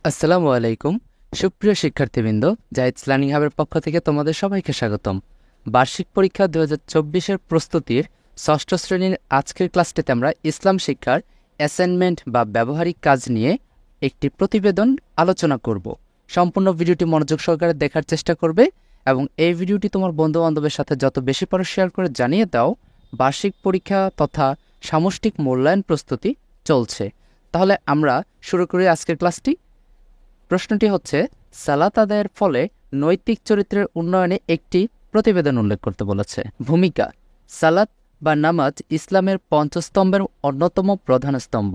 আসসালামু আলাইকুম। সুপ্রিয় শিক্ষার্থীবৃন্দ, জায়েদ লার্নিং হাবের পক্ষ থেকে তোমাদের সবাইকে স্বাগতম। বার্ষিক পরীক্ষা 2024-এর প্রস্তুতির ষষ্ঠ শ্রেণীর আজকের ক্লাসটিতে আমরা ইসলাম শিক্ষার অ্যাসাইনমেন্ট বা ব্যবহারিক কাজ নিয়ে একটি প্রতিবেদন আলোচনা করব। সম্পূর্ণ ভিডিওটি মনোযোগ সহকারে দেখার চেষ্টা করবে এবং এই ভিডিওটি তোমার বন্ধুবান্ধবের সাথে যত বেশি পারো শেয়ার করে জানিয়ে দাও বার্ষিক পরীক্ষা তথা সামষ্টিক মূল্যায়ন প্রস্তুতি চলছে। তাহলে আমরা শুরু করি আজকের ক্লাসটি। প্রশ্নটি হচ্ছে, সালাত আদায়ের ফলে নৈতিক চরিত্রের উন্নয়নে একটি প্রতিবেদন উল্লেখ করতে বলেছে। ভূমিকা: সালাত বা নামাজ ইসলামের পঞ্চস্তম্ভের অন্যতম প্রধান স্তম্ভ।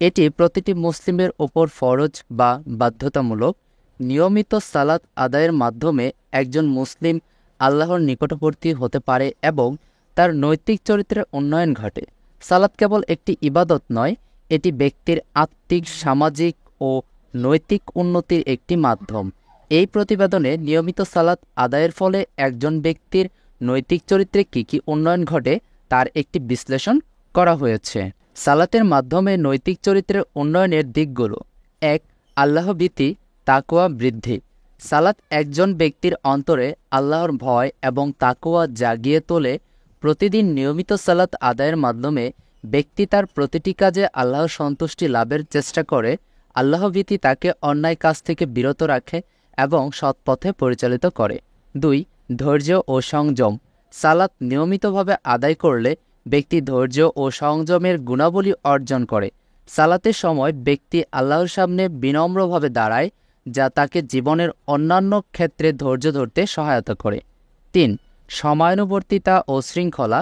এটি প্রতিটি মুসলিমের ওপর ফরজ বা বাধ্যতামূলক। নিয়মিত সালাত আদায়ের মাধ্যমে একজন মুসলিম আল্লাহর নিকটবর্তী হতে পারে এবং তার নৈতিক চরিত্রের উন্নয়ন ঘটে। সালাত কেবল একটি ইবাদত নয়, এটি ব্যক্তির আত্মিক, সামাজিক ও নৈতিক উন্নতির একটি মাধ্যম। এই প্রতিবেদনে নিয়মিত সালাত আদায়ের ফলে একজন ব্যক্তির নৈতিক চরিত্রে কী কী উন্নয়ন ঘটে তার একটি বিশ্লেষণ করা হয়েছে। সালাতের মাধ্যমে নৈতিক চরিত্রের উন্নয়নের দিকগুলো: ১. আল্লাহভীতি, তাকওয়া বৃদ্ধি। সালাত একজন ব্যক্তির অন্তরে আল্লাহর ভয় এবং তাকওয়া জাগিয়ে তোলে। প্রতিদিন নিয়মিত সালাত আদায়ের মাধ্যমে ব্যক্তি তার প্রতিটি কাজে আল্লাহর সন্তুষ্টি লাভের চেষ্টা করে। আল্লাহভীতি তাকে অন্যায় কাজ থেকে বিরত রাখে এবং সৎপথে পরিচালিত করে। ২. ধৈর্য ও সংযম। সালাত নিয়মিতভাবে আদায় করলে ব্যক্তি ধৈর্য ও সংযমের গুণাবলী অর্জন করে। সালাতের সময় ব্যক্তি আল্লাহর সামনে বিনম্রভাবে দাঁড়ায়, যা তাকে জীবনের অন্যান্য ক্ষেত্রে ধৈর্য ধরতে সহায়তা করে। ৩. সময়ানুবর্তিতা ও শৃঙ্খলা।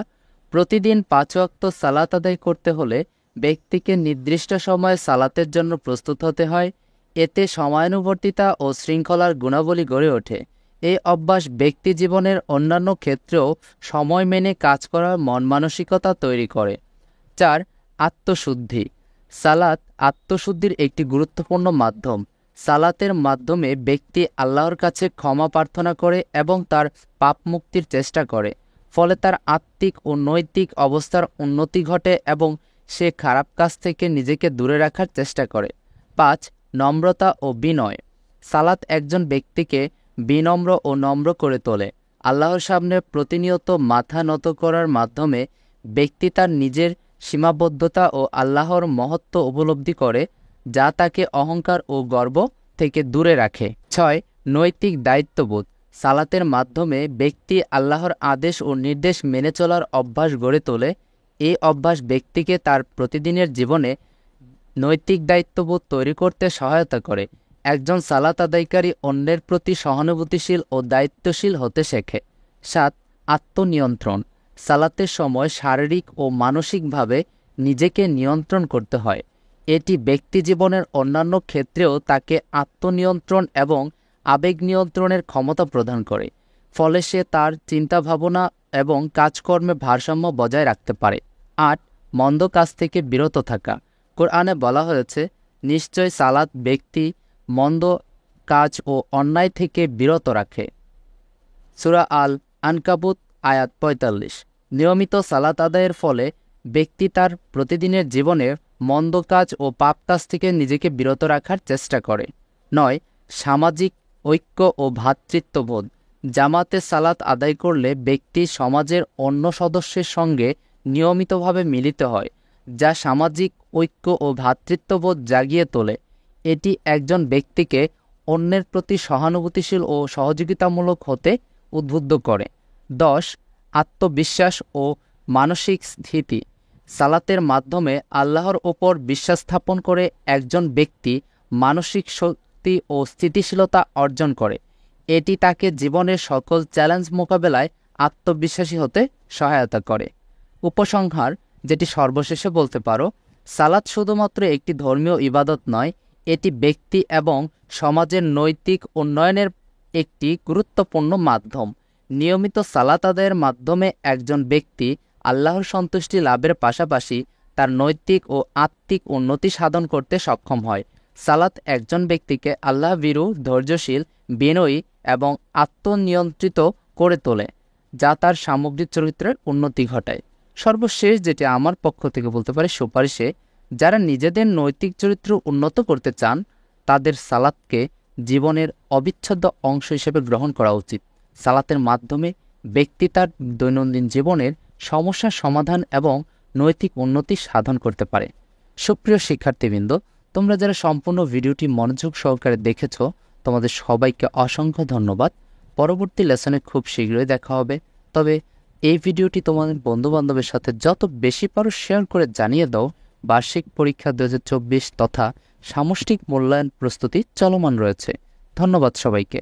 প্রতিদিন ৫ ওয়াক্ত সালাত আদায় করতে হলে ব্যক্তিকে নির্দিষ্ট সময়ে সালাতের জন্য প্রস্তুত হতে হয়। এতে সময়ানুবর্তিতা ও শৃঙ্খলার গুণাবলী গড়ে ওঠে। এই অভ্যাস ব্যক্তি জীবনের অন্যান্য ক্ষেত্রেও সময় মেনে কাজ করার মন মানসিকতা তৈরি করে। ৪. আত্মশুদ্ধি। সালাত আত্মশুদ্ধির একটি গুরুত্বপূর্ণ মাধ্যম। সালাতের মাধ্যমে ব্যক্তি আল্লাহর কাছে ক্ষমা প্রার্থনা করে এবং তার পাপ মুক্তির চেষ্টা করে। ফলে তার আত্মিক ও নৈতিক অবস্থার উন্নতি ঘটে এবং সে খারাপ কাজ থেকে নিজেকে দূরে রাখার চেষ্টা করে। ৫. নম্রতা ও বিনয়। সালাত একজন ব্যক্তিকে বিনম্র ও নম্র করে তোলে। আল্লাহর সামনে প্রতিনিয়ত মাথা নত করার মাধ্যমে ব্যক্তি তার নিজের সীমাবদ্ধতা ও আল্লাহর মহত্ব উপলব্ধি করে, যা তাকে অহংকার ও গর্ব থেকে দূরে রাখে। ৬. নৈতিক দায়িত্ববোধ। সালাতের মাধ্যমে ব্যক্তি আল্লাহর আদেশ ও নির্দেশ মেনে চলার অভ্যাস গড়ে তোলে। এই অভ্যাস ব্যক্তিকে তার প্রতিদিনের জীবনে নৈতিক দায়িত্ববোধ তৈরি করতে সহায়তা করে। একজন সালাত আদায়কারী অন্যের প্রতি সহানুভূতিশীল ও দায়িত্বশীল হতে শেখে। ৭. আত্মনিয়ন্ত্রণ। সালাতের সময় শারীরিক ও মানসিকভাবে নিজেকে নিয়ন্ত্রণ করতে হয়। এটি ব্যক্তি জীবনের অন্যান্য ক্ষেত্রেও তাকে আত্মনিয়ন্ত্রণ এবং আবেগ নিয়ন্ত্রণের ক্ষমতা প্রদান করে। ফলে সে তার চিন্তাভাবনা এবং কাজকর্মে ভারসাম্য বজায় রাখতে পারে। ৮. মন্দ কাজ থেকে বিরত থাকা। কোরআনে বলা হয়েছে, নিশ্চয় সালাত ব্যক্তি মন্দ কাজ ও অন্যায় থেকে বিরত রাখে। সূরা আল আনকাবুত আয়াত ৪৫। নিয়মিত সালাত আদায়ের ফলে ব্যক্তি তার প্রতিদিনের জীবনে মন্দ কাজ ও পাপ কাজ থেকে নিজেকে বিরত রাখার চেষ্টা করে। ৯. সামাজিক ঐক্য ও ভ্রাতৃত্ববোধ। জামাতে সালাত আদায় করলে ব্যক্তি সমাজের অন্য সদস্যের সঙ্গে নিয়মিতভাবে মিলিত হয়, যা সামাজিক ঐক্য ও ভ্রাতৃত্ববোধ জাগিয়ে তোলে। এটি একজন ব্যক্তিকে অন্যের প্রতি সহানুভূতিশীল ও সহযোগিতামূলক হতে উদ্বুদ্ধ করে। ১০. আত্মবিশ্বাস ও মানসিক স্থিতি। সালাতের মাধ্যমে আল্লাহর ওপর বিশ্বাস স্থাপন করে একজন ব্যক্তি মানসিক শক্তি ও স্থিতিশীলতা অর্জন করে। এটি তাকে জীবনের সকল চ্যালেঞ্জ মোকাবেলায় আত্মবিশ্বাসী হতে সহায়তা করে। উপসংহার, যেটি সর্বশেষে বলতে পারো, সালাত শুধুমাত্র একটি ধর্মীয় ইবাদত নয়, এটি ব্যক্তি এবং সমাজের নৈতিক উন্নয়নের একটি গুরুত্বপূর্ণ মাধ্যম। নিয়মিত সালাত আদায়ের মাধ্যমে একজন ব্যক্তি আল্লাহর সন্তুষ্টি লাভের পাশাপাশি তার নৈতিক ও আত্মিক উন্নতি সাধন করতে সক্ষম হয়। সালাত একজন ব্যক্তিকে আল্লাহ ভীরু, ধৈর্যশীল, বিনয়ী এবং আত্মনিয়ন্ত্রিত করে তোলে, যা তার সামগ্রিক চরিত্রের উন্নতি ঘটায়। সর্বশেষ যেটি আমার পক্ষ থেকে বলতে পারি সুপারিশে, যারা নিজেদের নৈতিক চরিত্র উন্নত করতে চান তাদের সালাতকে জীবনের অবিচ্ছেদ্য অংশ হিসেবে গ্রহণ করা উচিত। সালাতের মাধ্যমে ব্যক্তি তার দৈনন্দিন জীবনের সমস্যার সমাধান এবং নৈতিক উন্নতি সাধন করতে পারে। সুপ্রিয় শিক্ষার্থীবৃন্দ, তোমরা যারা সম্পূর্ণ ভিডিওটি মনোযোগ সহকারে দেখেছ, তোমাদের সবাইকে অসংখ্য ধন্যবাদ। পরবর্তী লেসনে খুব শীঘ্রই দেখা হবে। তবে এই ভিডিওটি তোমাদের বন্ধুবান্ধবের সাথে যত বেশি পারো শেয়ার করে জানিয়ে দাও বার্ষিক পরীক্ষা 2024 তথা সামষ্টিক মূল্যায়ন প্রস্তুতি চলমান রয়েছে। ধন্যবাদ সবাইকে।